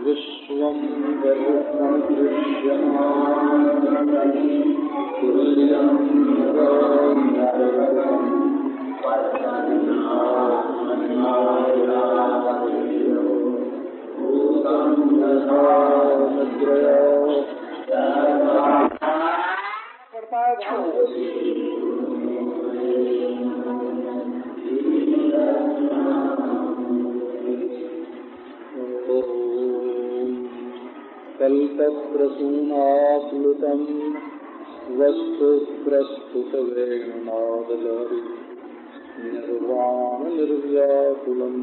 विश्वं दर्शनं दृश्यमानं तुल्यं पड़ता है कल्पप्रसूनाप्लुतं वस्तु प्रस्तुतवेणुनादलहरी निर्वाणनिर्व्याकुलं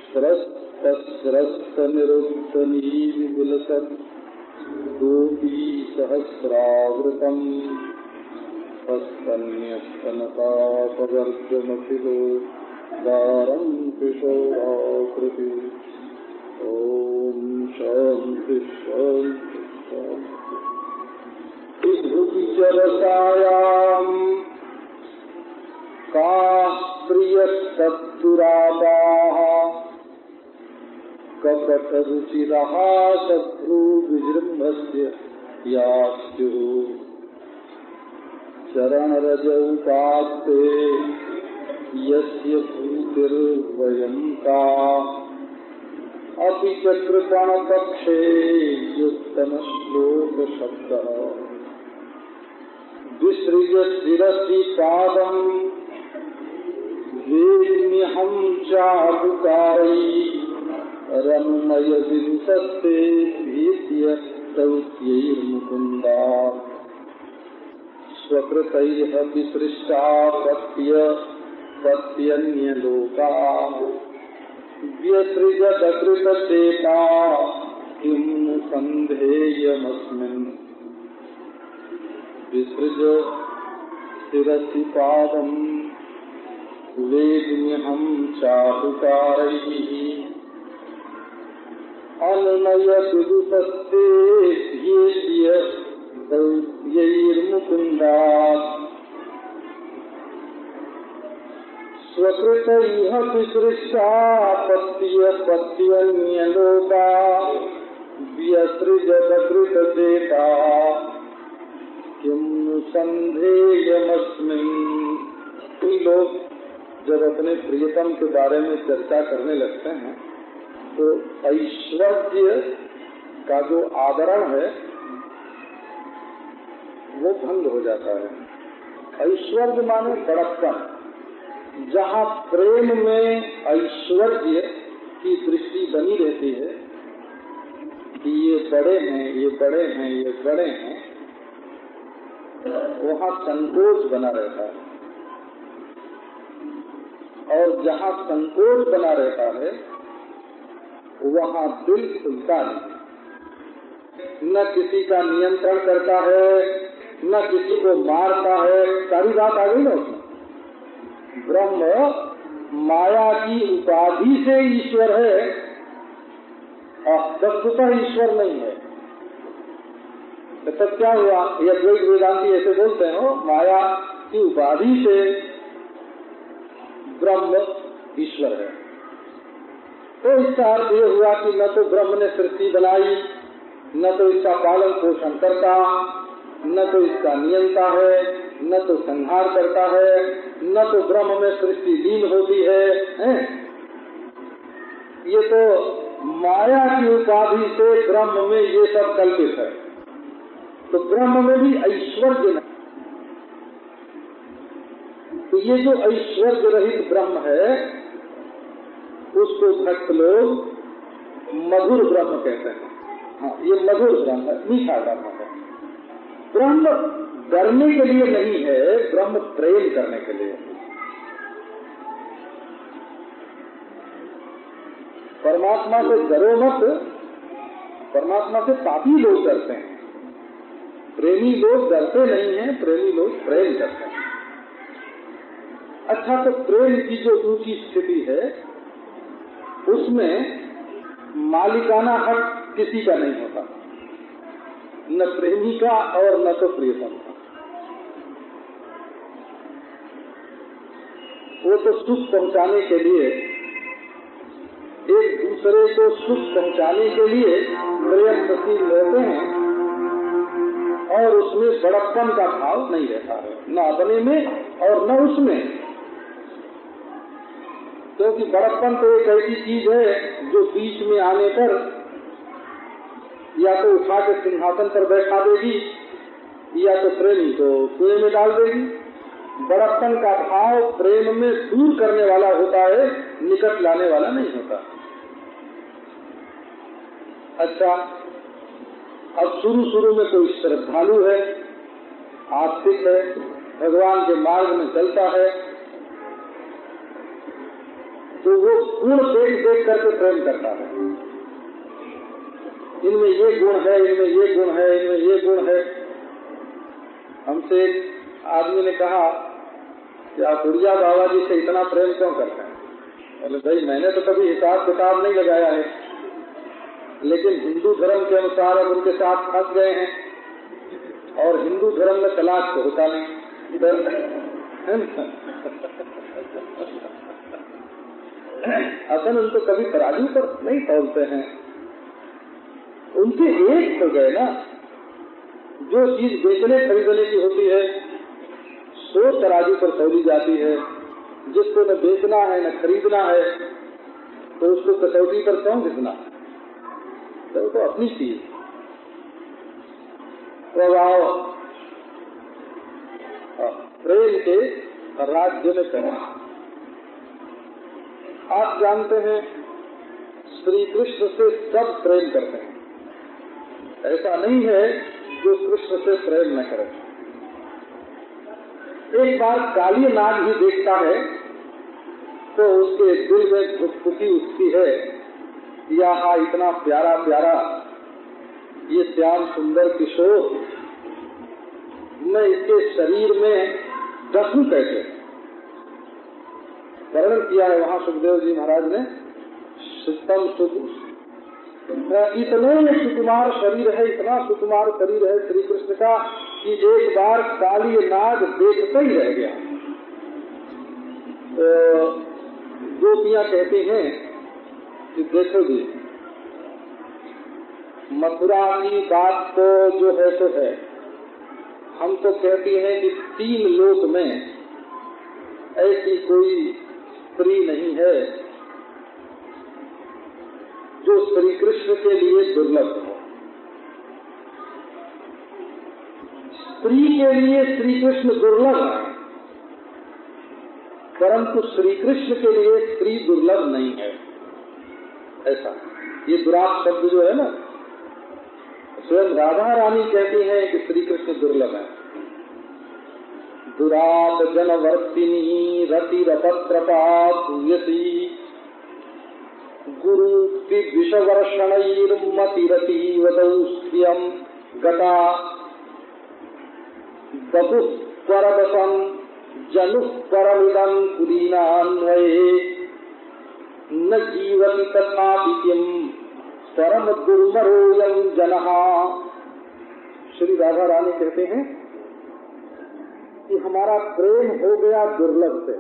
स्रस्तस्रस्तनिरुद्धनीविलसत् गोपी सहस्रावृतम् हस्तन्यस्तनतापवर्गमखिलो दारं किशोराकृति। ओम शांति शांति शांति। इस भूतिजलसायां का प्रिय सत्तुरादाः कपटरुचिरः शत्रु विजृम्भस्य यास्युः चरणरजौपास्ते यस्य भूतिर्वयं का अपि च कृपणकक्षे युत्तमश्लोकशब्दः विसृज्य शिरसि पादं वेद्म्यहं चाटुकारैः रनुमयविंशस्ते भीत्य स्तौत्यैर्मुकुन्दा स्वकृतैः विसृष्टा पत्यन्यलोकाः व्यसृजदकृतचेता किं नु सन्धेयमस्मिन् विसृज शिरसि पादं वेद्म्यहं चाटुकारैः अनुनयविदुषस्ते ह्येष्य दौत्यैर्मुकुन्दात् स्वकृतैः विसृष्टा पत्यन्यलोका व्यसृजदकृतचेता किं नु सन्धेयमस्मिन्। कोई लोग जब अपने प्रियतम के बारे में चर्चा करने लगते हैं तो ऐश्वर्य का जो आवरण है वो भंग हो जाता है। ऐश्वर्य माने बड़प्पन। जहाँ प्रेम में ऐश्वर्य की दृष्टि बनी रहती है कि ये बड़े हैं, ये बड़े हैं, ये बड़े हैं, वहाँ संकोच बना रहता है। और जहाँ संकोच बना रहता है वहाँ दिल खुलता नहीं, न किसी का नियंत्रण करता है, न किसी को मारता है। सारी बात आ गई ना उसमें। ब्रह्म माया की उपाधि से ईश्वर है और वस्तुतः ईश्वर नहीं है। तब क्या हुआ? ये अद्वैत वेदांती ऐसे बोलते हैं, माया की उपाधि से ब्रह्म ईश्वर है। तो इसका अर्थ ये हुआ कि न तो ब्रह्म ने सृष्टि बनाई, न तो इसका पालन पोषण करता, न तो इसका नियंता है, न तो संहार करता है, न तो ब्रह्म में सृष्टि लीन होती है, ये तो माया की उपाधि से ब्रह्म में ये सब कल्पित है। तो ब्रह्म में भी ऐश्वर्य नहीं। तो ये जो ऐश्वर्य रहित ब्रह्म है उसको भक्त लोग मधुर ब्रह्म कहते हैं। हाँ, ये मधुर ब्रह्म है, मीठा ब्रह्म है। ब्रह्म डरने के लिए नहीं है, ब्रह्म प्रेम करने के लिए। परमात्मा से डरो मत, परमात्मा से पापी लोग डरते हैं। प्रेमी लोग डरते नहीं हैं, प्रेमी लोग प्रेम करते हैं। अच्छा, तो प्रेम की जो ऊंची स्थिति है उसमें मालिकाना हक किसी का नहीं होता, न प्रेमी का और न तो प्रियतम का। वो तो सुख पहुंचाने के लिए एक दूसरे को सुख पहुंचाने के लिए प्रयत्नशील रहते हैं और उसमें बड़प्पन का भाव नहीं रहता है, न अपने में और न उसमें। क्योंकि बड़प्पन तो एक ऐसी चीज है जो बीच में आने पर या तो उठा के सिंहासन पर बैठा देगी या तो प्रेमी को कुएं में डाल देगी। बड़प्पन का भाव प्रेम में दूर करने वाला होता है, निकट लाने वाला नहीं होता। अच्छा, अब शुरू में कोई श्रद्धालु है, आस्तिक है, भगवान के मार्ग में चलता है, तो वो गुण देख करके प्रेम करता है। इनमें ये गुण है, इनमें ये गुण है, इनमें ये गुण है। हमसे एक आदमी ने कहा कि आप उड़िया बाबा जी से इतना प्रेम क्यों करते हैं? बोले भाई मैंने तो कभी हिसाब किताब नहीं लगाया है, लेकिन हिंदू धर्म के अनुसार अब उनके साथ फंस गए हैं और हिंदू धर्म में तलाक तो होता नहीं। असल उनको कभी तराजू पर नहीं तौलते हैं, उनके एक तो गए ना। जो चीज बेचने खरीदने की होती है सो तराजू पर तौली जाती है, जिसको न बेचना है न खरीदना है तो उसको कसौटी पर क्यों घिसना? तो अपनी चीज प्रभाव प्रेम के राज्य में करें। आप जानते हैं श्री कृष्ण से सब प्रेम करते हैं, ऐसा नहीं है जो कृष्ण से प्रेम न करे। एक बार काली नाग ही देखता है तो उसके दिल में धुकधुकी उठती है, यहाँ इतना प्यारा प्यारा ये श्याम सुंदर किशोर, मैं इसके शरीर में दसूं कैसे? वर्णन किया है वहाँ सुखदेव जी महाराज ने। इतने सुकुमार शरीर है, इतना सुकुमार शरीर है श्री कृष्ण का कि एक बार काली नाग देखते ही रह गया। तो गोपियां कहती हैं कि देखो जी, मथुरा की बात तो जो है तो है, हम तो कहती हैं कि 3 लोक में ऐसी कोई स्त्री नहीं है जो श्री कृष्ण के लिए दुर्लभ हो। स्त्री के लिए श्री कृष्ण दुर्लभ है, परंतु श्री कृष्ण के लिए स्त्री दुर्लभ नहीं है। ऐसा ये दुराप शब्द जो है ना, स्वयं राधा रानी कहती हैं कि श्री कृष्ण दुर्लभ है। दुराप जनवर्तिनी रतिरपत्रपायसी गुरु विषवर्षणैर्मतिरतीव दौस्त्यं गता बपुः परवसं जनुः परमिदं कुलीनान्वये न जीवति तथापि किं परम दुर्मरोऽयं जनः। श्री राधा रानी कहते हैं कि हमारा प्रेम हो गया दुर्लभ से।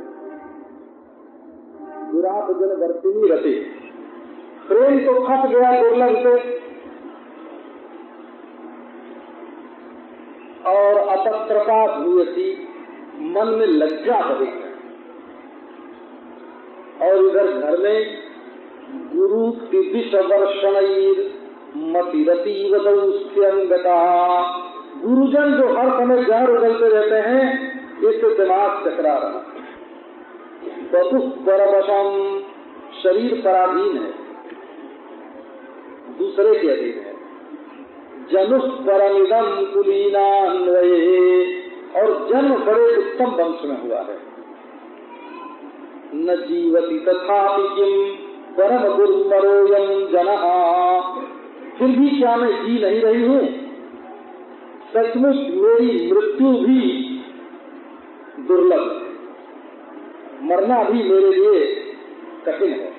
दुराप जनवर्तिनी रति, प्रेम तो फंस गया दुर्लभ से, और अपत्रता भूयसी, मन में लज्जा बढ़ी है। और इधर घर में गुरु विषवर्षणैर मतिरतीव दौस्त्यं गता, गुरुजन जो हर समय जहर उगलते रहते हैं, इससे दिमाग चकरा रहा। बपुः परवशम, शरीर पराधीन है, दूसरे के अधीन है। जनुः परमिदं कुलीनान्वये, और जन्म बड़े उत्तम वंश में हुआ है। न जीवति तथापि किं परम दुर्मरोऽयं जनः, फिर भी क्या मैं जी नहीं रही हूँ? सचमुच मेरी मृत्यु भी दुर्लभ, मरना भी मेरे लिए कठिन है।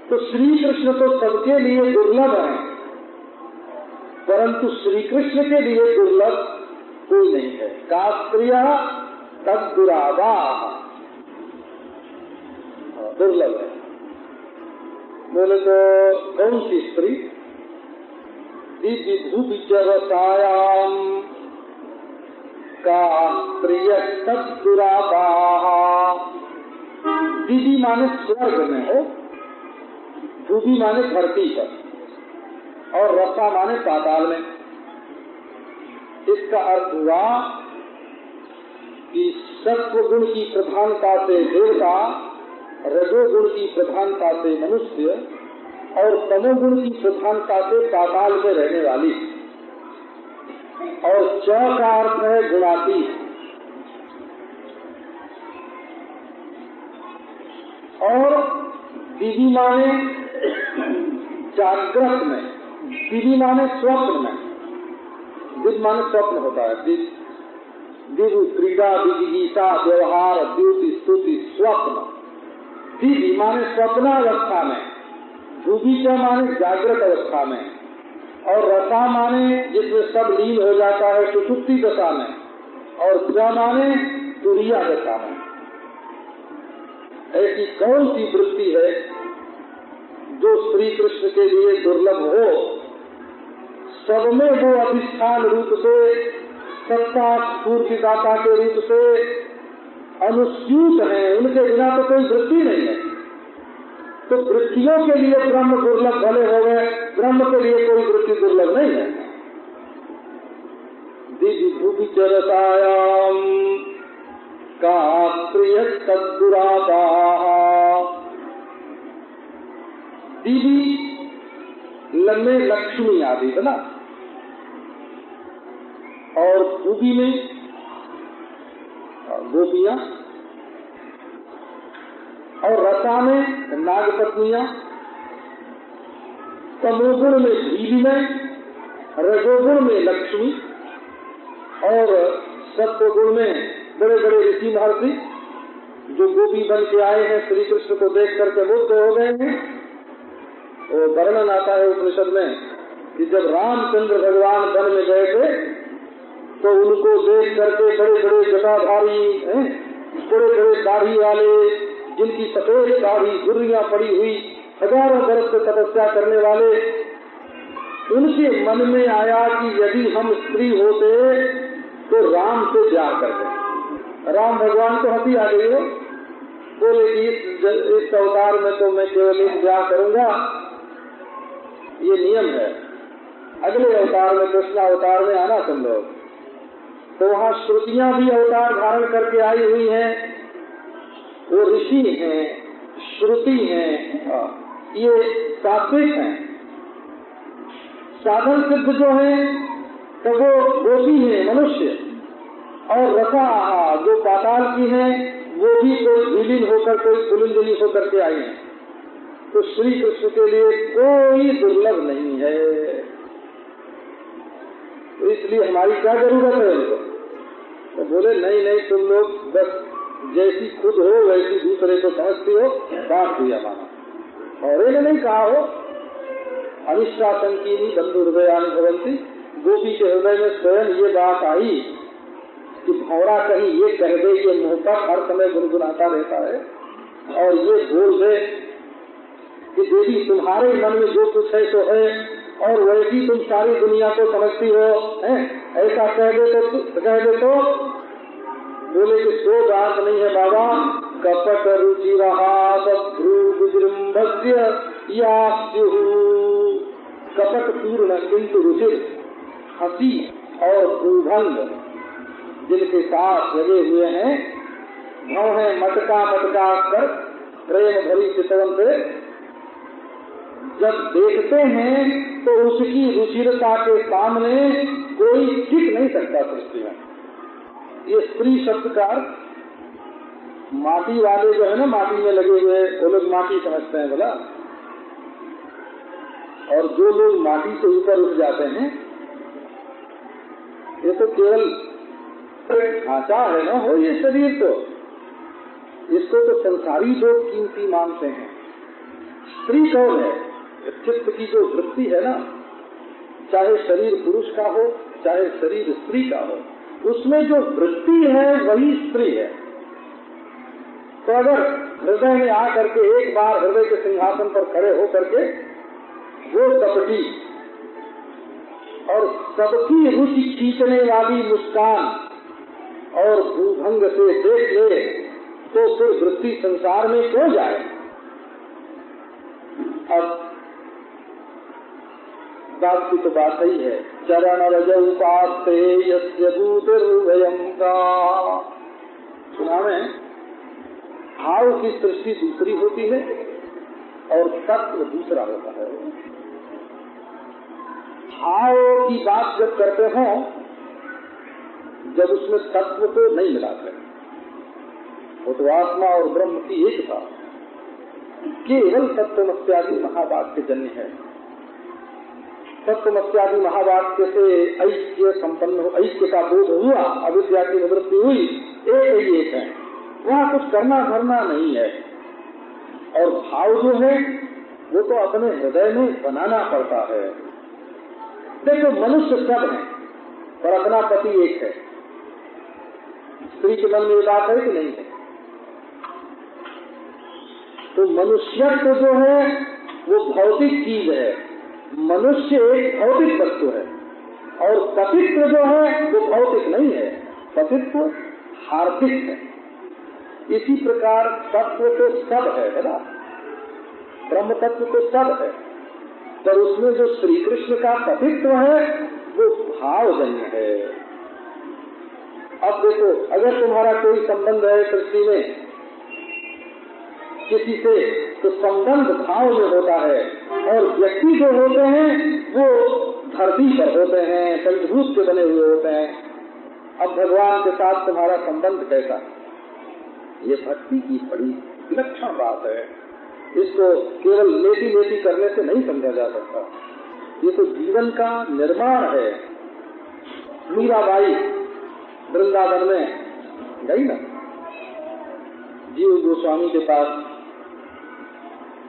तो श्री कृष्ण तो सबके लिए दुर्लभ है, परंतु श्री कृष्ण के लिए दुर्लभ कोई नहीं है। का स्त्रिया तद दुरावा, दुर्लभ है। बोले तो कौन सी स्त्री? विभूविचरसायाम का प्रिय सत्सुरापा। दीदी माने स्वर्ग में हो, भूवि माने धरती पर, और रसा माने पाताल में। इसका अर्थ हुआ कि सत्व गुण की प्रधानता से देवता, रजोगुण की प्रधानता से मनुष्य और तमोगुण की प्रधानता से पाताल में रहने वाली। और च का अर्थ है गुणातीत। और दिवी माने जागृत में, दिवी माने स्वप्न में। दिव माने स्वप्न होता है। दिव क्रीड़ा, विजिगीषा, व्यवहार, द्युति, स्तुति, स्वप्न। दिवी माने स्वप्नावस्था में, भूवि च माने जागृत अवस्था में, और रसा माने जिसमें सब लीन हो जाता है सुषुप्ति दशा में, और च माने तुरीया दशा में। ऐसी कौन सी वृत्ति है जो श्री कृष्ण के लिए दुर्लभ हो? सब में वो अधिष्ठान रूप से, सत्ता स्फूर्तिदाता के रूप से अनुस्यूत है, उनके बिना तो कोई वृत्ति नहीं है। तो वृत्तियों के लिए ब्रह्म दुर्लभ भले हो गए, ब्रह्म के लिए कोई वृत्ति दुर्लभ नहीं है। विभूविचरसायाम का प्रिय सद्दुरापा। दीदी लम्बे लक्ष्मी आदि है ना, और भूवि में गोपियां, और रसा में नागपत्नियां, तमोगुण में भीली में, रजोगुण में लक्ष्मी, और सत्वगुण में बड़े बड़े ऋषि महर्षि जो गोपी बन के आए हैं, श्री कृष्ण को देख करके मुग्ध हो गए हैं। वो वर्णन आता है उपनिषद में कि जब रामचंद्र भगवान वन में गए थे तो उनको देख करके बड़े बड़े जटाधारी, बड़े बड़े दाढ़ी वाले, जिनकी सफेद दाढ़ी गुर्रियां पड़ी हुई, हजारों बरस से तपस्या करने वाले, उनके मन में आया कि यदि हम स्त्री होते तो राम से ब्याह करते। राम भगवान को हंसी आ गई हो, बोले कि इस अवतार में तो मैं केवल एक ब्याह करूंगा, ये नियम है। अगले अवतार में, कृष्ण अवतार में आना तुम लोग। तो वहाँ श्रुतियां भी अवतार धारण करके आई हुई हैं, वो ऋषि हैं, श्रुति हैं, ये सात्विक हैं। साधन सिद्ध जो हैं तो वो गोपी हैं, मनुष्य, और रसा जो पाताल की हैं वो भी कोई विलीन होकर, कोई पुलिंदिनी होकर के आई हैं। तो श्री कृष्ण के लिए कोई दुर्लभ नहीं है। तो इसलिए हमारी क्या जरूरत है उनको? तो बोले नहीं नहीं, तुम लोग बस जैसी खुद हो वैसी दूसरे को समझती हो, बात दिया माना। और इन्हें नहीं कहा हो अनिष्टाशंकीनी बंधु हृदयानि भवंती। गोपी के हृदय में स्वयं ये बात आई कि भौरा कहीं ये कह दे, ये मुंह पर हर समय गुनगुनाता रहता है, और ये बोल दे कि देवी तुम्हारे मन में जो कुछ है तो है, और वैसी तुम सारी दुनिया को समझती हो, ऐसा कह दे तो बोले कि सो बात नहीं है बाबा। कपट रुचि रहा विजृंभस्य या कपट पूर्ण किंतु रुचिर, हंसी और भूभंग जिनके साथ लगे हुए हैं, भव है मटका मटका कर प्रेम भरी चितवन से जब देखते हैं तो उसकी रुचिरता के सामने कोई टिक नहीं सकता सृष्टि में। ये स्त्री शब्द का माटी वाले जो है ना, माटी में लगे हुए, वो लोग माटी समझते हैं बोला, और जो लोग माटी से ऊपर उठ जाते हैं, ये तो केवल ढांचा है ना हो ये शरीर, तो इसको तो संसारी लोग कीमती मानते हैं। स्त्री कौन है? चित्त की जो वृत्ति है ना, चाहे शरीर पुरुष का हो चाहे शरीर स्त्री का हो, उसमें जो वृत्ति है वही स्त्री है। तो अगर हृदय में आकर के एक बार हृदय के सिंहासन पर खड़े हो करके वो कपटी और सबकी रुचि खींचने वाली मुस्कान और भूभंग से देख ले तो फिर वृत्ति संसार में क्यों जाए। अब बात की तो बात ही है। चरण रजौ पास्ते यस्य भूतिर्भयं का। सुना में भाव की सृष्टि दूसरी होती है और तत्व दूसरा होता है। भाव की बात जब करते हो जब उसमें तत्व को नहीं मिलाते, वो तो आत्मा और ब्रह्म की एक था। केवल तत्वमस्यादि महावाक्य जन्य है। तत्वमस्यादि महावाक्य से ऐक्य संपन्न, ऐक्य का बोध हुआ, अविद्या की निवृत्ति हुई, एक ही एक है, वहाँ कुछ करना धरना नहीं है। और भाव जो है वो तो अपने हृदय में बनाना पड़ता है। देखो मनुष्य सब है पर अपना पति एक है। स्त्री के मन में ये बात है कि नहीं है? तो मनुष्यत्व जो है वो भौतिक चीज है, मनुष्य एक भौतिक वस्तु है। और पतित्व जो है वो भौतिक नहीं है, पतित्व हार्दिक है। इसी प्रकार तत्व तो सब है ना, ब्रह्म तत्व तो सब है, पर उसमें जो श्री कृष्ण का पतित्व है वो भावजन्य है। अब देखो, अगर तुम्हारा कोई संबंध है सृष्टि में किसी से, तो संबंध भाव में होता है। और व्यक्ति जो होते हैं वो धरती पर होते हैं, पंचभूत के बने हुए होते हैं। अब भगवान के साथ तुम्हारा संबंध कैसा? ये भक्ति की बड़ी विलक्षण बात है। इसको केवल लेती लेती करने से नहीं समझा जा सकता। ये तो जीवन का निर्माण है। मीराबाई वृंदावन में गई ना जीव गोस्वामी के पास।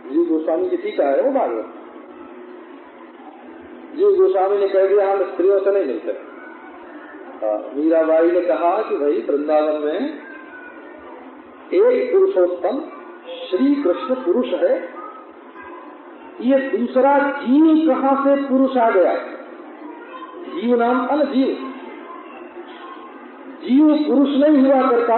जीव गोस्वामी की टीका है वो भागवत। जीव गोस्वामी ने कह दिया हम स्त्रियों से नहीं मिलते। मीराबाई ने कहा कि भाई वृंदावन में एक पुरुषोत्तम श्री कृष्ण पुरुष है, ये दूसरा जीव कहाँ से पुरुष आ गया? जीव नाम था ना, जीव पुरुष नहीं हुआ करता।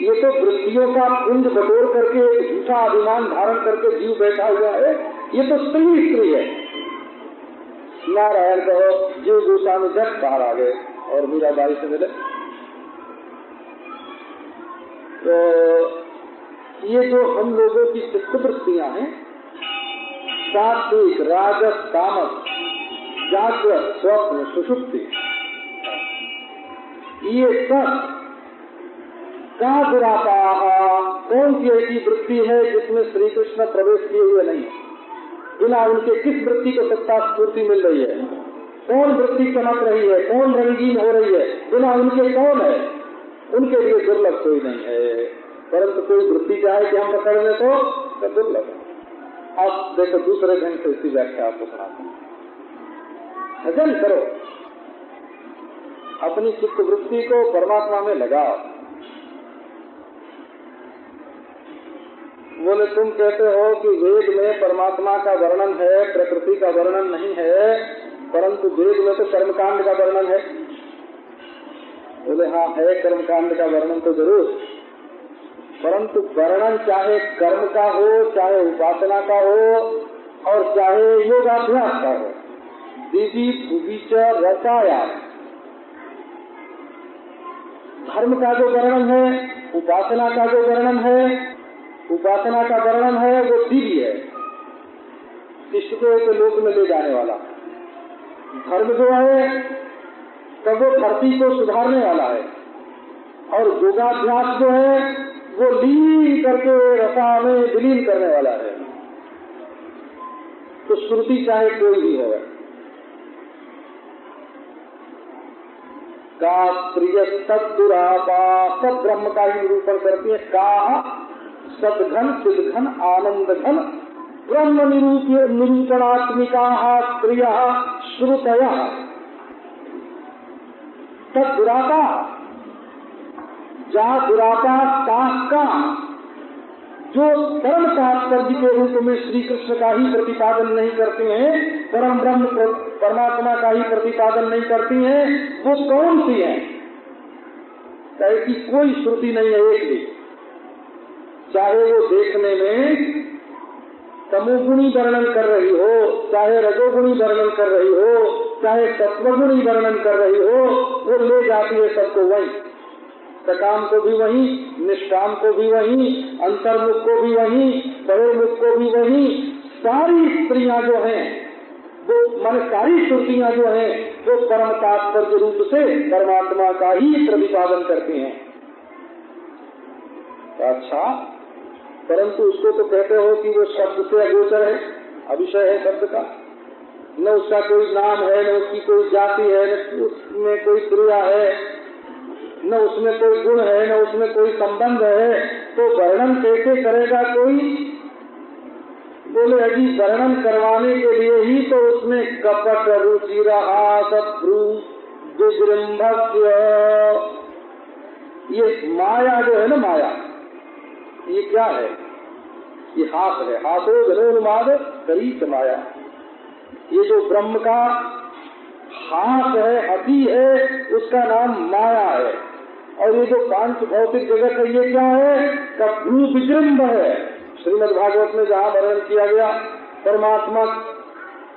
ये तो वृत्तियों का पुंज बटोर करके एक झूठा अभिमान धारण करके जीव बैठा हुआ है। ये तो स्त्री है। नारायण कहो। जीव गोस्वामी जब बाहर आ गए और मीराबाई से मिले तो ये जो हम लोगों की चित्त वृत्तियां हैं, सात्विक, राजस, तामस, जागृत, स्वप्न, सुषुप्ति, ये सब का दुरापा कौन सी ऐसी वृत्ति है जिसमें श्री कृष्ण प्रवेश किए हुए नहीं? बिना उनके किस वृत्ति को सत्ता स्फूर्ति मिल रही है? कौन वृत्ति चमक रही है? कौन रंगीन हो रही है? बिना उनके कौन है? उनके लिए दुर्लभ कोई नहीं है। परंतु कोई वृत्ति चाहे कि हम पकड़ लें तो दुर्लभ है। अब देखो दूसरे ढंग से इसकी व्याख्या आपको सुनाते हैं। भजन करो, अपनी चित्त वृत्ति को परमात्मा में लगाओ। बोले तुम कहते हो कि वेद में परमात्मा का वर्णन है, प्रकृति का वर्णन नहीं है, परंतु वेद में तो कर्मकांड का वर्णन है। बोले हाँ है, कर्मकांड का वर्णन तो जरूर, परंतु वर्णन चाहे कर्म का हो, चाहे उपासना का हो और चाहे योगाभ्यास का हो, दीदी भूवि च रसायन, धर्म का जो वर्णन है, उपासना का जो वर्णन है, उपासना का वर्णन है वो दिव्य है, इष्ट को लोक में ले जाने वाला। धर्म जो है तब वो धरती को सुधारने वाला है, और योगाभ्यास जो है वो लीन करके रसा में विलीन करने वाला है। तो श्रुति चाहे कोई भी हो, का प्रिय सदुरापा, सब ब्रह्म का ही निरूपण करती है। का सदघन चिदघन आनंद घन ब्रह्म निरूपणात्मिका प्रिय श्रुतय सदुरापा, जा दुरापा का जो परम तात्पर्य के रूप में श्री कृष्ण का ही प्रतिपादन नहीं करते हैं, परम ब्रह्म परमात्मा का ही प्रतिपादन नहीं करती हैं, वो कौन सी है? ऐसी कोई श्रुति नहीं है एक भी। चाहे वो देखने में तमोगुणी वर्णन कर रही हो, चाहे रजोगुणी वर्णन कर रही हो, चाहे सत्वगुणी वर्णन कर रही हो, वो ले जाती है सबको वही। सकाम को भी वही, निष्काम को भी वही, अंतर्मुख को भी वही, बहिर्मुख को भी वही। सारी स्त्रियां जो हैं वो मान सारी श्रुतियां जो हैं वो परम तात्पर्य रूप से परमात्मा का ही प्रतिपादन करती हैं। अच्छा, परंतु उसको तो कहते हो कि वो शब्द से अगोचर है, अविषय है शब्द का, न उसका कोई नाम है, न उसकी कोई जाति है, न उसमें कोई क्रिया है, न उसमें कोई गुण है, न उसमें कोई संबंध है, तो वर्णन कैसे करेगा कोई? बोले अजी वर्णन करवाने के लिए ही तो उसमें कपट रुचिरहास विजृंभस्य, ये माया जो है ना, माया ये क्या है? ये हास है, हासो धनोन्माद करीत माया। ये जो ब्रह्म का हास है, हंसी है, उसका नाम माया है। और ये जो पांच भौतिक जगत है ये क्या है? कभ्रू विजृंभ है। श्रीमद् भागवत में जहाँ वर्णन किया गया परमात्मा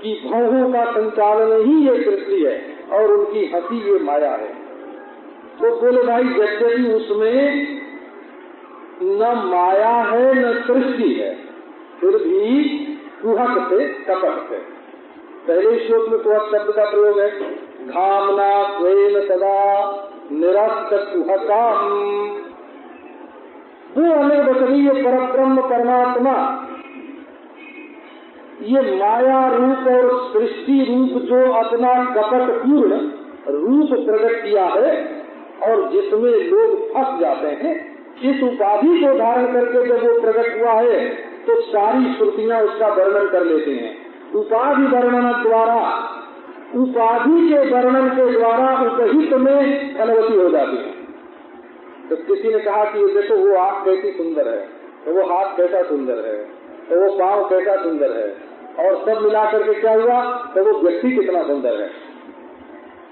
की भौहों का संचालन ही ये सृष्टि है और उनकी हंसी ये माया है। तो बोले भाई यद्यपि उसमें न माया है न सृष्टि है, फिर भी कुहक से कपट से। पहले श्लोक में कुहक शब्द का प्रयोग है, घामना स्वेन सदा निरस्त कुहकम। वो अनिर्वचनीय परब्रह्म परमात्मा ये माया रूप और सृष्टि रूप जो अपना कपट पूर्ण रूप प्रकट किया है और जिसमें लोग फंस जाते हैं, इस उपाधि को धारण करके जब वो प्रकट हुआ है तो सारी श्रुतियां उसका वर्णन कर लेते हैं। उपाधि वर्णन द्वारा, उपाधि के वर्णन के द्वारा उपहित में फलवती हो जाती है। तो किसी ने कहा कि देखो वो आँख कैसी सुंदर है, तो वो हाथ कैसा सुंदर है, तो वो पाँव कैसा सुंदर है, और सब मिला करके क्या हुआ, तो वो व्यक्ति कितना सुंदर है।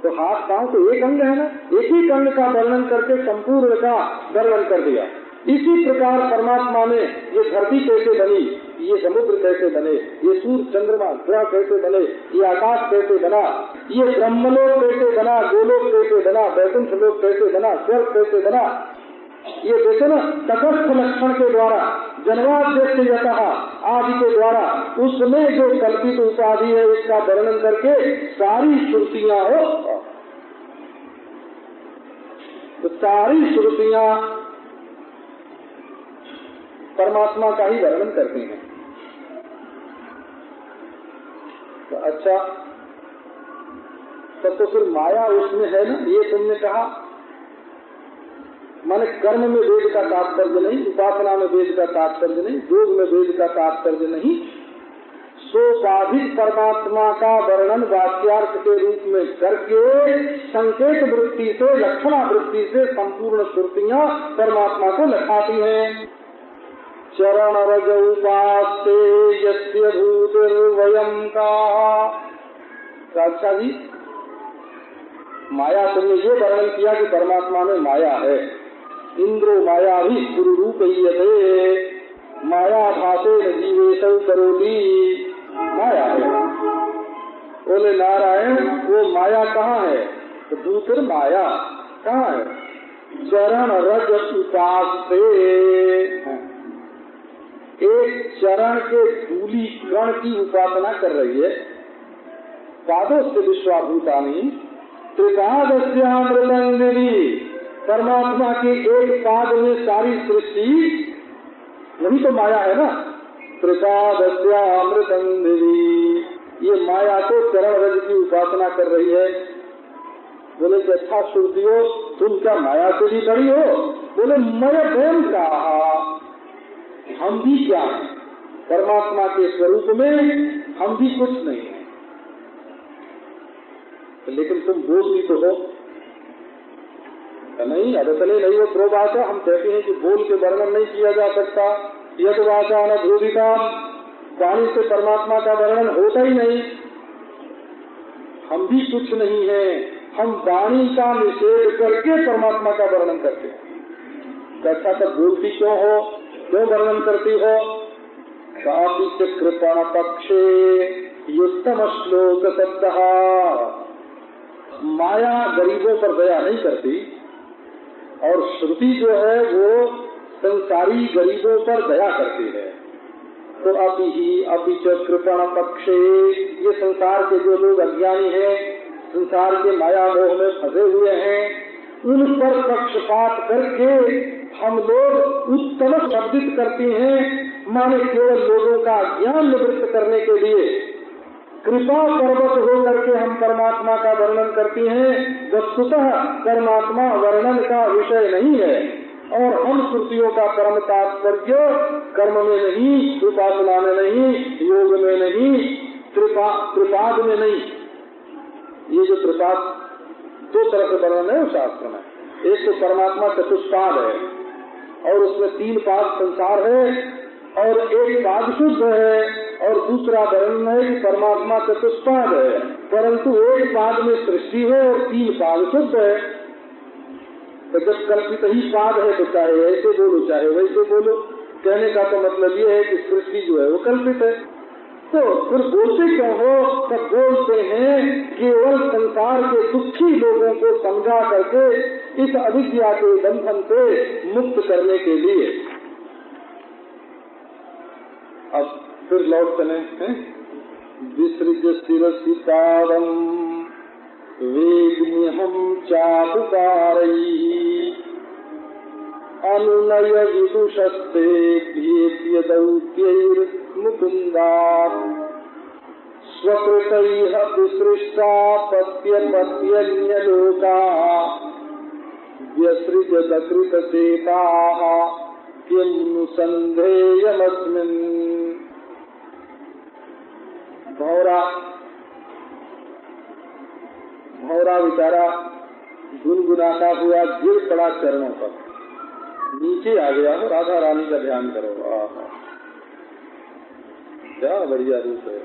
तो हाथ पांव तो एक अंग है ना, एक ही अंग का वर्णन करके संपूर्ण का वर्णन कर दिया। इसी प्रकार परमात्मा ने ये धरती कैसे बनी, ये समुद्र कैसे बने, ये सूर्य चंद्रमा ग्रह कैसे बने, ये आकाश कैसे बना, ये ब्रह्मलोक कैसे बना, गोलोक कैसे बना, वैकुंठ लोक कैसे बना, स्वर्ग कैसे बना, ये देखो ना तटस्थ लक्षण के द्वारा, जन्माद्यस्य यतः आदि के द्वारा उसमें जो कल्पित उपाधि है उसका वर्णन करके सारी श्रुतियां हो, तो सारी श्रुतियां परमात्मा का ही वर्णन करती हैं। तो अच्छा, तब तो फिर माया उसमें है ना, ये तुमने कहा। माने कर्म में वेद का तात्पर्य नहीं, उपासना में वेद का तात्पर्य नहीं, योग में वेद का तात्पर्य नहीं, सोपाधिक परमात्मा का वर्णन वाक्यार्थ के रूप में करके संकेत वृत्ति से, लक्षणा वृत्ति से संपूर्ण श्रुतियां परमात्मा को लखाती हैं। चरण रज उपास्ते यस्य भूतिर्वयम् का। अच्छा जी, माया तुमने ये वर्णन किया कि परमात्मा में माया है। इंद्रो माया भी गुरु रूप माया भाषे जीवेश करोति, माया है। बोले नारायण वो माया कहाँ है? तो दूसर माया कहाँ है? चरण रज उपास्ते, एक चरण के धूली कण की उपासना कर रही है। पादोस्य विश्वाभूतानि त्रिपादस्यामृतंगिरी, परमात्मा के एक पाद में सारी सृष्टि, वही तो माया है ना। त्रिपादस्यामृतंगिरी, ये माया तो चरण रज की उपासना कर रही है। बोले कि अच्छा श्रुतियों तुम क्या माया से भी बड़ी हो? बोले मैं प्रेम कहा, हम भी क्या है परमात्मा के स्वरूप में, हम भी कुछ नहीं है। लेकिन तुम बोलती तो हो नहीं, अदतले नहीं हो प्रोभाषा। हम कहते हैं कि बोल के वर्णन नहीं किया जा सकता, यद वाचा न भूदिका, वाणी से परमात्मा का वर्णन होता ही नहीं। हम भी कुछ नहीं है, हम वाणी का निषेध करके परमात्मा का वर्णन करते हैं। अच्छा तब बोलती क्यों हो, क्यों वर्णन करती हो? कापि च कृपण पक्षे युक्तम श्लोक शब्द। माया गरीबों पर दया नहीं करती और श्रुति जो है वो संसारी गरीबों पर दया करती है। तो अपि च कृपण पक्षे, ये संसार के जो लोग अज्ञानी हैं, संसार के माया मोह में फंसे हुए हैं, उन पर पक्षपात करके हम लोग उत्तम शब्दित करती हैं। माने केवल लोगों का ज्ञान निवृत्त करने के लिए कृपा पर्वत होकर के हम परमात्मा का वर्णन करती हैं। वस्तुतः परमात्मा वर्णन का विषय नहीं है और हम श्रुतियों का परम तात्पर्य कर्म में नहीं, उपासना में नहीं, योग में नहीं, त्रिपाद में नहीं। ये जो त्रिपाद दो तरह से वर्णन है शास्त्र में, एक तो परमात्मा चतुष्पाद है और उसमें 3 पाद संसार है और एक पाद शुद्ध है, और दूसरा वर्णन है कि परमात्मा चतुष्पाद है परंतु एक पाद में सृष्टि है और 3 पाद शुद्ध है। तो जब कल्पित ही पाद है तो चाहे ऐसे बोलो चाहे वैसे बोलो, कहने का तो मतलब ये है कि सृष्टि जो है वो कल्पित है। तो फिर बोलते क्यों हो? तब बोलते हैं केवल संसार के दुखी लोगों को समझा करके इस अविद्या के बंधन से मुक्त करने के लिए। अब फिर लौट चले हैं। विसृज शिरसितारं वेद्म्यहं चापुकारैः अनुनय विदुषस्ते भेद्य दौत्यैर्मुकुन्दात् स्वकृतैः विसृष्टा पत्यन्यलोकाः व्यसृजदकृतचेताः किं नु सन्धेयमस्मिन्। भौरा बेचारा गुनगुनाता हुआ गिर पड़ा चरणों पर, नीचे आ गया हो। राधा रानी का ध्यान करो। क्या बढ़िया रूप है।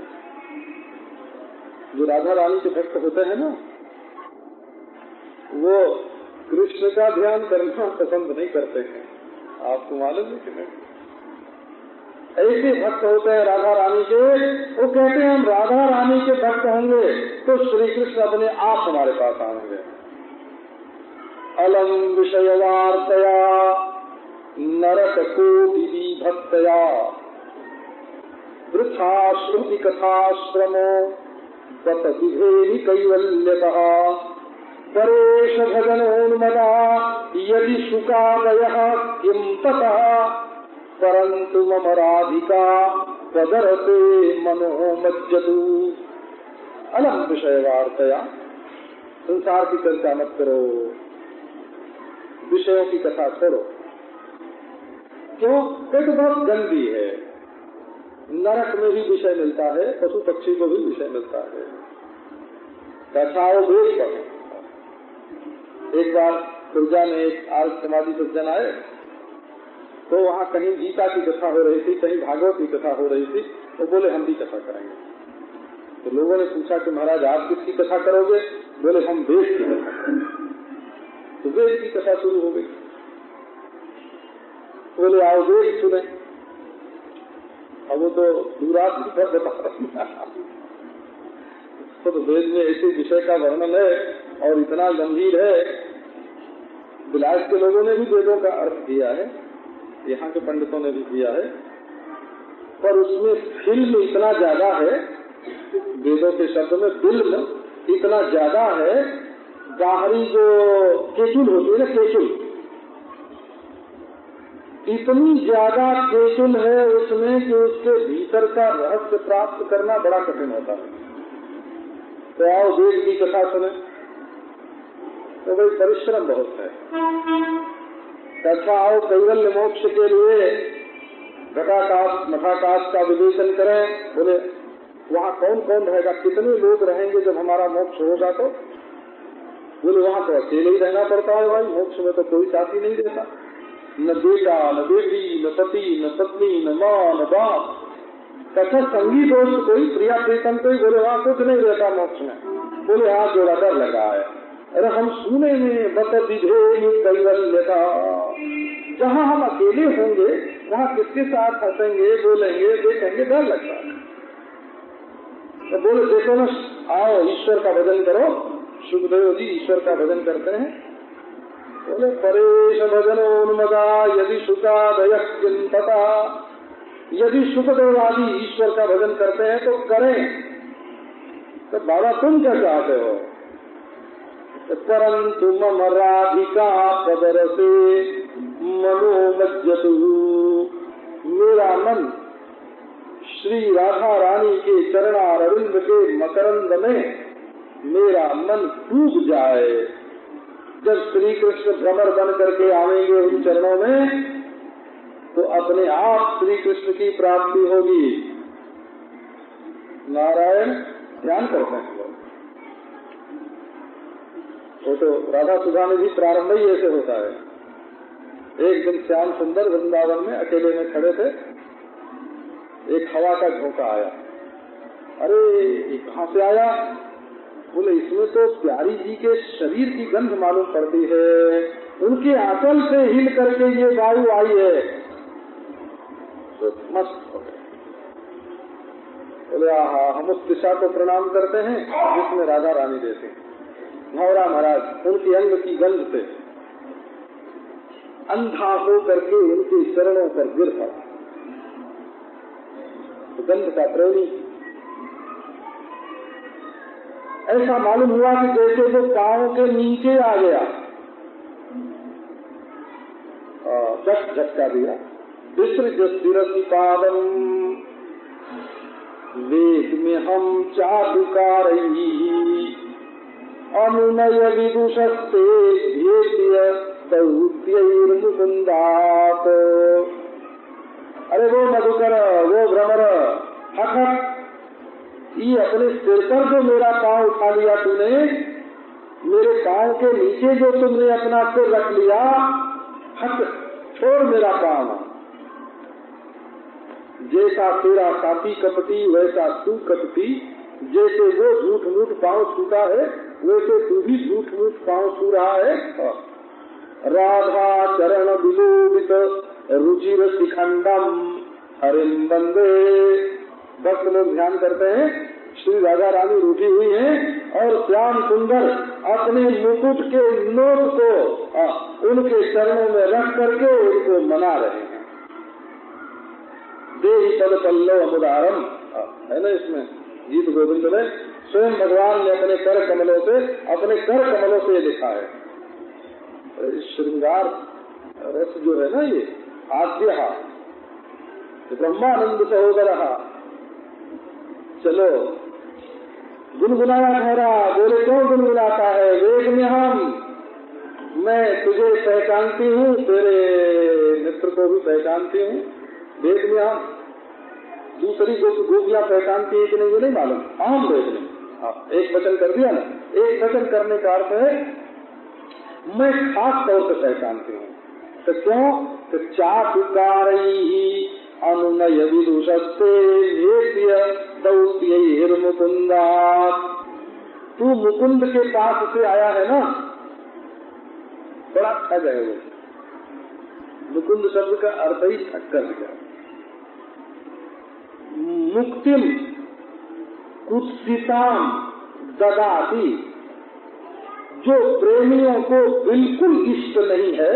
जो राधा रानी के भक्त होते हैं ना, वो कृष्ण का ध्यान करना पसंद नहीं करते हैं। आपको मालूम है कि नहीं? ऐसे भक्त होते हैं राधा रानी के, वो कहते हैं हम राधा रानी के भक्त होंगे तो श्री कृष्ण अपने आप हमारे पास आएंगे। अलम विषयवार्तया नरक कोटि भक्तया वृथा श्रुति कथाश्रमो बत विधेहि कैवल्यतः परेश भजनोन्मदा यदि शुकादयः किं ततः परन्तु मम राधिका पदरते मनोमज्जतु। अलम विषयवार्तया, संसार की चर्चा मत करो, विषयों की कथा छोड़ो। क्यों? एक बहुत गंदी है। नरक में भी विषय मिलता है, पशु पक्षी को भी विषय मिलता है। कथाओं देख पर एक बार खुर्जा में एक आर्य समाधि सज्जन आए तो वहाँ कहीं गीता की कथा हो रही थी, कहीं भागवत की कथा हो रही थी। तो बोले हम भी कथा करेंगे। तो लोगों ने पूछा कि महाराज आप किसकी कथा करोगे? बोले हम वेद की कथा करेंगे। तो वेद की कथा शुरू हो गई। बोले आओ वेद सुने। अब वो तो दूरात्म पर बता तो वेद में ऐसे विषय का वर्णन है और इतना गंभीर है। विलास के लोगों ने भी वेदों का अर्थ किया है, यहाँ के पंडितों ने भी किया है, पर उसमें फिल्म इतना ज्यादा है, वेदों के शब्द में फिल्म इतना ज्यादा है। बाहरी जो केचुल होती है ना, केचुल इतनी ज्यादा केचुल है उसमें कि उसके भीतर का रहस्य प्राप्त करना बड़ा कठिन होता है। तो आओ वेद की कथा सुने। तो भाई परिश्रम बहुत है। अच्छा आओ कैवल्य मोक्ष के लिए घटाकाश मठाकाश का विवेचन करें। बोले वहाँ कौन कौन रहेगा, कितने लोग रहेंगे जब हमारा मोक्ष होगा? तो बोले वहाँ तो अकेले ही रहना पड़ता है भाई, मोक्ष में तो कोई साथी नहीं देता। न बेटा न बेटी न पति न पत्नी न माँ न बाप। कथा संगी दोस्त कोई प्रिया प्रीतम कोई बोले वहाँ कुछ नहीं रहता मोक्ष में। बोले हाथ जोड़ा कर लगा है। अरे हम सुने में बत विधेयु कैवल्यता, जहाँ हम अकेले होंगे वहाँ किसके साथ हंसेंगे बोलेंगे देखेंगे डर लगता है। तो बोले देखो ना, आओ ईश्वर का भजन करो। सुखदेव जी ईश्वर का भजन करते हैं। बोले परेश भजनोन्मदा यदि सुखादय चिंतता, यदि सुखदेव आदि ईश्वर का भजन करते हैं तो करें। तो बाबा तुम क्या चाहते हो? तो परंतु मम राधिका पदरसे मनोमज्जतु, मेरा मन श्री राधा रानी के चरणारविंद के मकरंद में मेरा मन डूब जाए। जब श्री कृष्ण भ्रमर बन करके आवेंगे उन चरणों में तो अपने आप श्री कृष्ण की प्राप्ति होगी। नारायण ध्यान करते हैं लोग। वो तो राधा सुधा में भी प्रारंभ ही ऐसे होता है। एक दिन श्याम सुंदर वृंदावन में अकेले में खड़े थे। एक हवा का झोंका आया। अरे ये कहाँ से आया? बोले इसमें तो प्यारी जी के शरीर की गंध मालूम पड़ती है, उनके आंचल से हिल करके ये वायु आई है। तो मस्त हो गए। बोले आहा, हम उस दिशा को प्रणाम करते हैं जिसमें राधा रानी रहती हैं। भंवरा महाराज उनके अंग की गंध से अंधा हो करके उनके चरणों पर गिर पड़ा। तो गंध का प्रेमी ऐसा मालूम हुआ कि जैसे वो पांव के नीचे आ गया। झटका दिया। विसृज शिरसि पादम वेद में हम चाटुकारई अनुनय विदुषस्ते भेद्य दौत्यैर्मुकुन्दात्। अरे वो मधुकर वो भ्रमर हठ ये अपने सिर पर जो मेरा पांव उठा लिया तूने, मेरे पांव के नीचे जो तुमने अपना सिर रख लिया, हट छोड़ मेरा पांव। जैसा तेरा साथी कपटी वैसा तू कपटी, जैसे वो झूठ मूठ पांव छूता है वैसे तू भी झूठ मूठ पांव छू रहा है। राधा चरण विलोपित रुचिर शिखंडम हरिम वंदे। भक्त लोग ध्यान करते हैं श्री राधा रानी रूठी हुई हैं और श्याम सुंदर अपने मुकुट के नोक को उनके चरणों में रख करके उनको मना रहे हैं। देहि पद पल्लव अमुदारम है ना, इसमें गीत गोविंद में स्वयं भगवान ने अपने कर कमलों से लिखा है। श्रृंगार रस जो है ना, ये आद्य ब्रह्मानंद सहोदर। चलो गुनगुनाया ठहरा। बोले क्यों गुनगुनाता है? वेग में मैं तुझे पहचानती हूँ, तेरे मित्र को भी पहचानती हूँ। वेग में हम दूसरी गोपियां पहचानती है कि नहीं ये नहीं मालूम। आम वेग में एक वचन कर दिया ना। एक वचन करने का अर्थ है मैं खास तौर से पहचानती हूँ। तो क्यों? तो चाटुकारई अनुनय विदुषस्ते भेद्य दौत्यैर्मुकुन्दात्। तू मुकुंद के पास से आया है ना, बड़ा ठग है वो। मुकुंद शब्द का अर्थ ही ठग कर दिया। मुक्तिम कुत्सिताम ददाति, जो प्रेमियों को बिल्कुल इष्ट नहीं है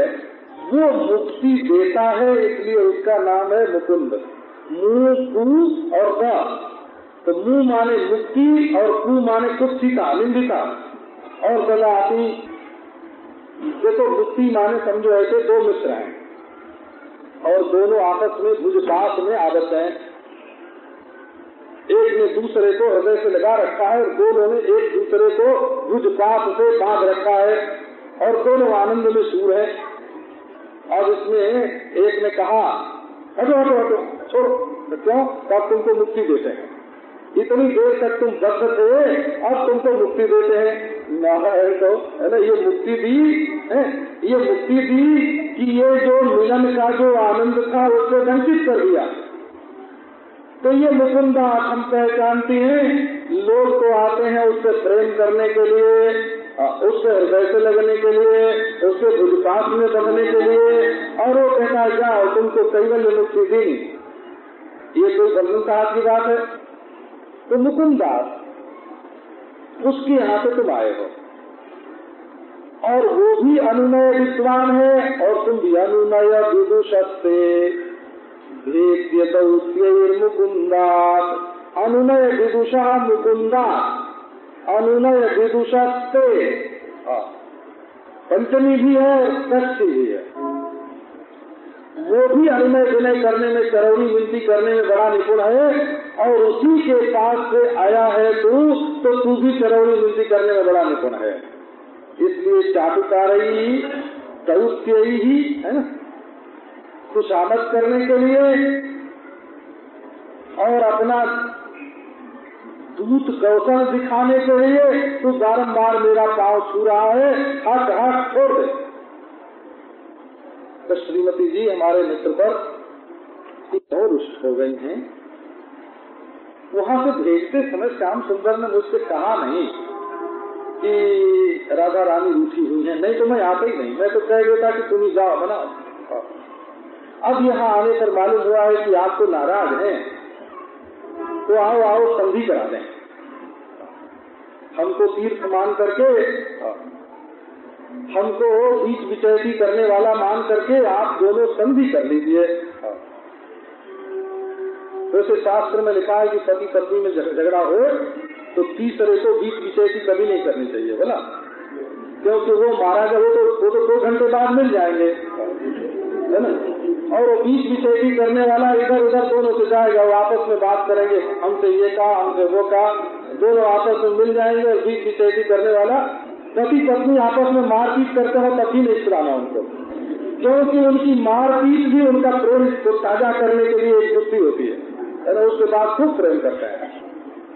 वो मुक्ति देता है, इसलिए उसका नाम है मुकुंद। मुंह कु और का, तो मुंह माने मुक्ति और कु माने कुत्सिता निंदिता और ददाति। देखो मुक्ति माने समझो ऐसे दो मित्र हैं और दोनों आपस में भुजपात में आबद्ध हैं। एक ने दूसरे को हृदय से लगा रखा है और दोनों ने एक दूसरे को भुजपात से बांध रखा है और दोनों आनंद में सूर है। अब इसमें एक ने कहा हटो हटो हटो छोड़ो। तो क्यों? तब तुमको मुक्ति देते हैं। इतनी देर तक तुम बद्ध थे, अब तुमको मुक्ति देते हैं। नारायण को है ना, ये मुक्ति दी है, ये मुक्ति दी कि ये जो मिलन का जो आनंद था उसको वंचित कर दिया। तो ये मुकुंदा हम पहचानती हैं, लोग तो आते हैं उससे प्रेम करने के लिए, उससे हृदय से लगने के लिए, उसके भुजपास में बंधने के लिए, और वो कहता है जाओ तुमको कैवल्य मुक्ति दी। ये कोई बंधन का हाथ की बात है? तो मुकुंदास उसके यहाँ से तुम आए हो, और वो भी अनुनय विद्वान है और तुम भी अनुनय विदुषस्ते मुकुंदात। अनुनय विदुषा मुकुंदात, अनुनय विदुषस्ते पंचमी भी है और षष्ठी भी है। वो भी अनुनय विनय करने में, चरौरी विनती करने में बड़ा निपुण है, और उसी के पास से आया है तू, तो तू भी चरौरी विनती करने में बड़ा निपुण है। इसलिए चाटुकारी दौत्य ही है ना, खुशामद करने के लिए और अपना दूत कौशल दिखाने के लिए तू बारंबार मेरा पांव छू रहा है, हट हट छोड़ दे। तो श्रीमती जी हमारे मित्र पर और रुष्ट हो गई हैं। वहां से भेजते समय श्याम सुंदर ने मुझसे कहा नहीं कि राधा रानी रूठी हुई है, नहीं तो मैं आता ही नहीं, मैं तो कह देता कि तुम ही जाओ बनाओ। अब यहाँ आने पर मालूम हुआ है कि आप तो नाराज हैं, तो आओ आओ संधि करा दें, हमको तीर्थ मान करके, हमको बीच विचैती करने वाला मान करके आप दोनों संधि कर लीजिए। वैसे शास्त्र में लिखा है कि पति पत्नी में झगड़ा हो तो तीसरे को बीच विचैती कभी नहीं करनी चाहिए बोला, क्योंकि वो मारा जब वो तो 2 घंटे बाद मिल जाएंगे है ना, और वो बीच विचैती करने वाला इधर उधर दोनों से जाएगा, वो आपस में बात करेंगे, हमसे ये कहा हमसे वो कहा, दोनों आपस में मिल जाएंगे, और बीच विचैती करने वाला पति पत्नी आपस में मारपीट करते हो तभी नहीं छुड़ाना उनको, क्योंकि उनकी मारपीट भी उनका प्रेम को ताजा करने के लिए एक युक्ति होती है ना, उसके बाद खूब प्रेम करते हैं।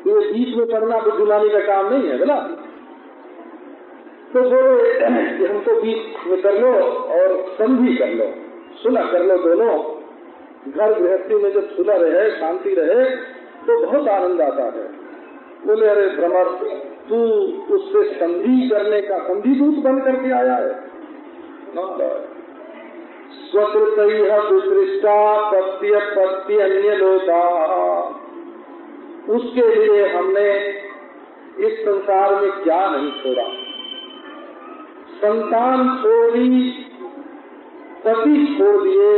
तो ये बीच में पड़ना बुद्धिमानी का काम नहीं है बोला। तो बोले कि हमको बीच में कर लो और संधि कर लो, सुलह कर लो दोनों। घर गृहस्थी में जब सुलह रहे, शांति रहे तो बहुत आनंद आता है। बोले अरे भ्रमर, तू उससे संधि करने का संधि दूत बन करके आया है। स्वकृतैः दुष्टृष्टा पत्य पत्य अन्य लोका, उसके लिए हमने इस संसार में क्या नहीं छोड़ा, संतान छोड़ी, पति छोड़ दिए,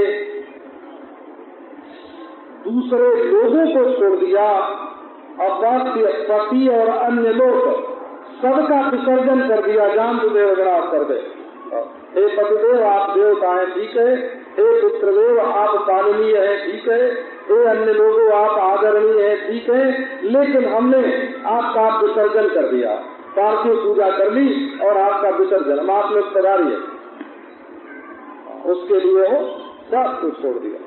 दूसरे लोगों को छोड़ दिया, अपत्य पति और अन्य लोग सबका विसर्जन कर दिया, जान देव गणाप कर दे। हे पतिदेव आप देवता हैं ठीक है, हे पुत्रदेव आप पालनीय है ठीक है, हे अन्य लोगों आप आदरणीय है ठीक है, लेकिन हमने आपका विसर्जन कर दिया, पार्थिव पूजा कर ली और आपका विसर्जन हम आप लोग पधारिए, उसके लिए हो सब कुछ छोड़ दिया।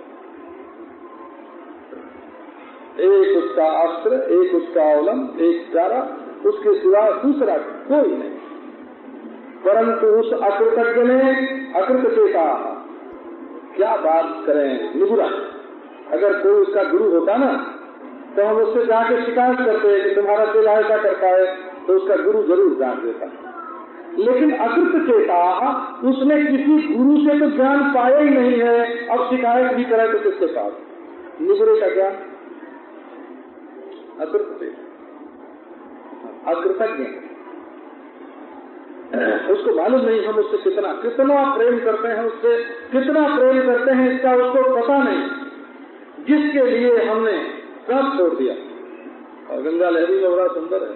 एक उसका अस्त्र, एक उसका अवलंब, एक चारा, उसके सिवा दूसरा कोई नहीं। परंतु उस अकृतज्ञ ने अकृत चेता, क्या बात करें निगुरा, अगर कोई उसका गुरु होता ना तो हम उससे जाके शिकायत करते हैं कि तुम्हारा चेला ऐसा करता है, तो उसका गुरु जरूर जान देता। लेकिन अकृत चेता, उसने किसी गुरु से तो ज्ञान पाया ही नहीं है, अब शिकायत भी करे तो किसके पास? निगुरे का ज्ञान अकृत चेता, अकृतज्ञ, उसको मालूम नहीं हम उससे कितना प्रेम करते हैं, उससे कितना प्रेम करते हैं इसका उसको पता नहीं, जिसके लिए हमने सब छोड़ दिया। और गंगा लहरी में बड़ा सुंदर है,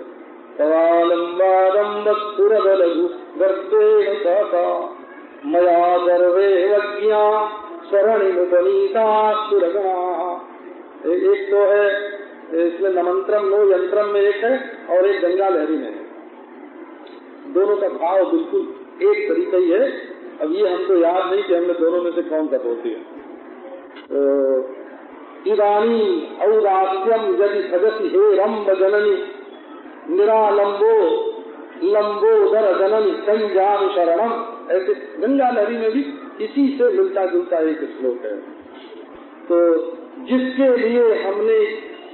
मया सर्वे वज्ञा शरणिमुपनीता सुरगणा। एक तो है इसमें नमंत्रम नो यंत्रम में एक है और एक गंगा लहरी में है, दोनों का भाव बिल्कुल एक तरीका ही है। अब ये हमको याद नहीं कि हमने दोनों में से कौन सा बोलती है। तो इदानी औदास्यम यदि भजति हे रंब जननी निरालंबो लंबोदर जननी संजान शरणम। ऐसे गंगा लहरी में भी इसी से मिलता जुलता एक श्लोक है। तो जिसके लिए हमने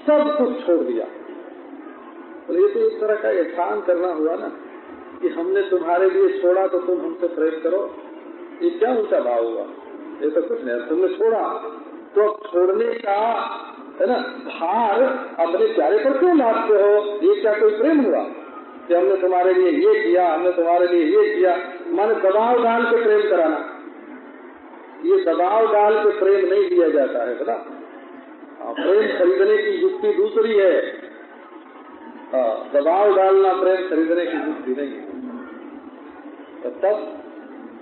सब कुछ छोड़ दिया, तो ये तो एक तरह का एहसान करना हुआ ना कि हमने तुम्हारे लिए छोड़ा तो तुम हमसे प्रेम करो। ये क्या ऊंचा भाव हुआ? ये तो कुछ नहीं, तुमने छोड़ा तो छोड़ने का है ना भार अपने प्यारे पर क्यों लादते हो? ये क्या कोई प्रेम हुआ कि हमने तुम्हारे लिए ये किया, हमने तुम्हारे लिए ये किया? माने दबाव डाल के प्रेम कराना। ये दबाव डाल के प्रेम नहीं दिया जाता है, पता? प्रेम खरीदने की युक्ति दूसरी है। दबाव डालना प्रेम खरीदने की युक्ति नहीं है। तब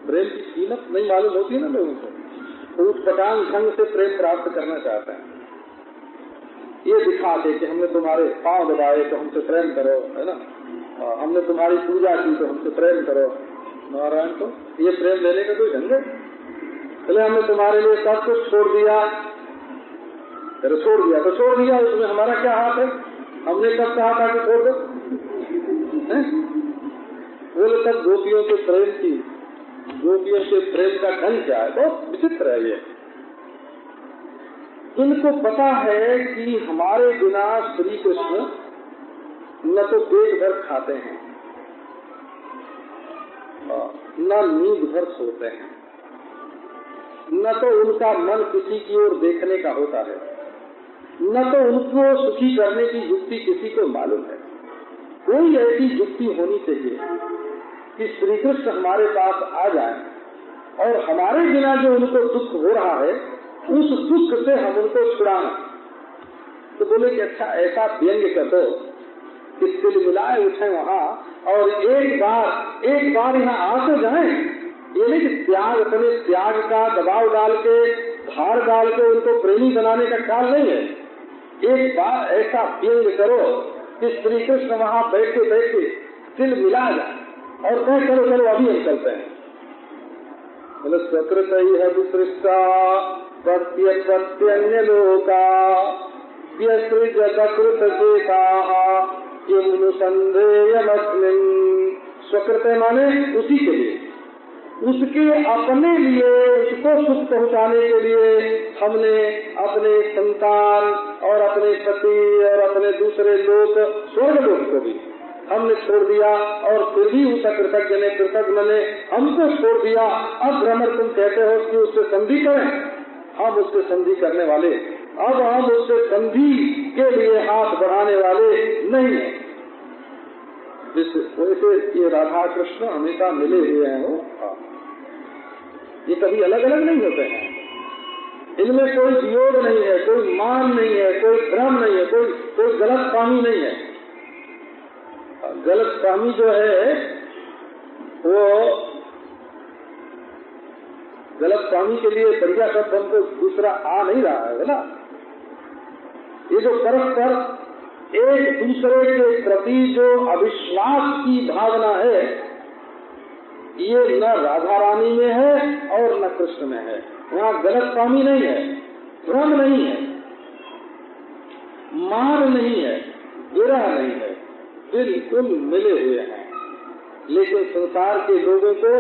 प्रेम की कीमत नहीं मालूम होती ना लोगों को, ऊट पटांग ढंग से प्रेम प्राप्त करना चाहते हैं। ये दिखाते कि हमने तुम्हारे पांव दबाए तो हमसे प्रेम करो, है ना, हमने तुम्हारी पूजा की तो हमसे प्रेम करो। नारायण, तो ये प्रेम लेने का कोई ढंग है? चले हमने तुम्हारे लिए सब कुछ छोड़ दिया, तो छोड़ दिया, उसमें हमारा क्या हाथ है? हमने कब कहा था कि छोड़ दो? बोले तब गोपियों के प्रेम की, गोपियों के प्रेम का ढंग क्या है? बहुत विचित्र है ये। इनको पता है कि हमारे बिना श्री कृष्ण न तो पेट भर खाते हैं, न नींद भर सोते हैं, न तो उनका मन किसी की ओर देखने का होता है, न तो उनको सुखी करने की युक्ति किसी को मालूम है। कोई ऐसी युक्ति होनी चाहिए कि श्री कृष्ण हमारे पास आ जाए और हमारे बिना जो उनको दुख हो रहा है उस दुख से हम उनको छुड़ाना। तो बोले कि अच्छा ऐसा व्यंग कर दो कि तिल मिलाए उठे वहाँ और एक बार यहाँ आ तो जाए। ये नहीं कि त्याग, अपने त्याग का दबाव डाल के, भार डाल के उनको प्रेमी बनाने का ख्याल नहीं है। एक बार ऐसा व्यंग करो कि श्री कृष्ण वहाँ बैठे बैठे तिल मिला जाए और कह चलो चलो अभी हम चलते हैं। बोले स्वकृत ही है विसृष्टा प्रत्यन्य लोका व्यसृज कृत चेता किम संदेयमस्मिन्। स्वकृत माने उसी के लिए, उसके अपने लिए, उसको सुख पहुँचाने के लिए हमने अपने संतान और अपने पति और अपने दूसरे लोग, स्वर्ग लोक को भी हमने छोड़ दिया और फिर भी उस कृतज्ञ ने हमको छोड़ दिया। अब भ्रमर तुम कहते हो कि उससे संधि करें, हम उससे संधि करने वाले, अब हम उससे संधि के लिए हाथ बढ़ाने वाले नहीं है। वैसे ये राधा कृष्ण हमेशा मिले हुए हैं, वो ये कभी अलग अलग नहीं होते हैं। इनमें कोई वियोग नहीं है, कोई मान नहीं है, कोई भ्रम नहीं है, कोई गलत फहमी नहीं है। गलत फहमी जो है वो गलत फहमी के लिए बढ़िया शब्द हमको दूसरा आ नहीं रहा है ना। ये जो परस्पर एक दूसरे के प्रति जो अविश्वास की भावना है, ये न राधा रानी में है और न कृष्ण में है। वहाँ गलत फहमी नहीं है, भ्रम नहीं है, मान नहीं है, विरह नहीं है, बिल्कुल मिले हुए हैं। लेकिन संसार के लोगों को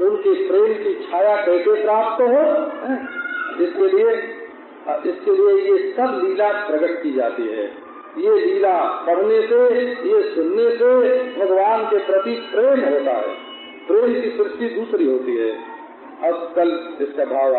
उनके प्रेम की छाया कैसे प्राप्त हो, इसके लिए ये सब लीला प्रकट की जाती है। ये लीला पढ़ने से, ये सुनने से भगवान के प्रति प्रेम होता है। प्रेम की सृष्टि दूसरी होती है। अब कल इसका भाव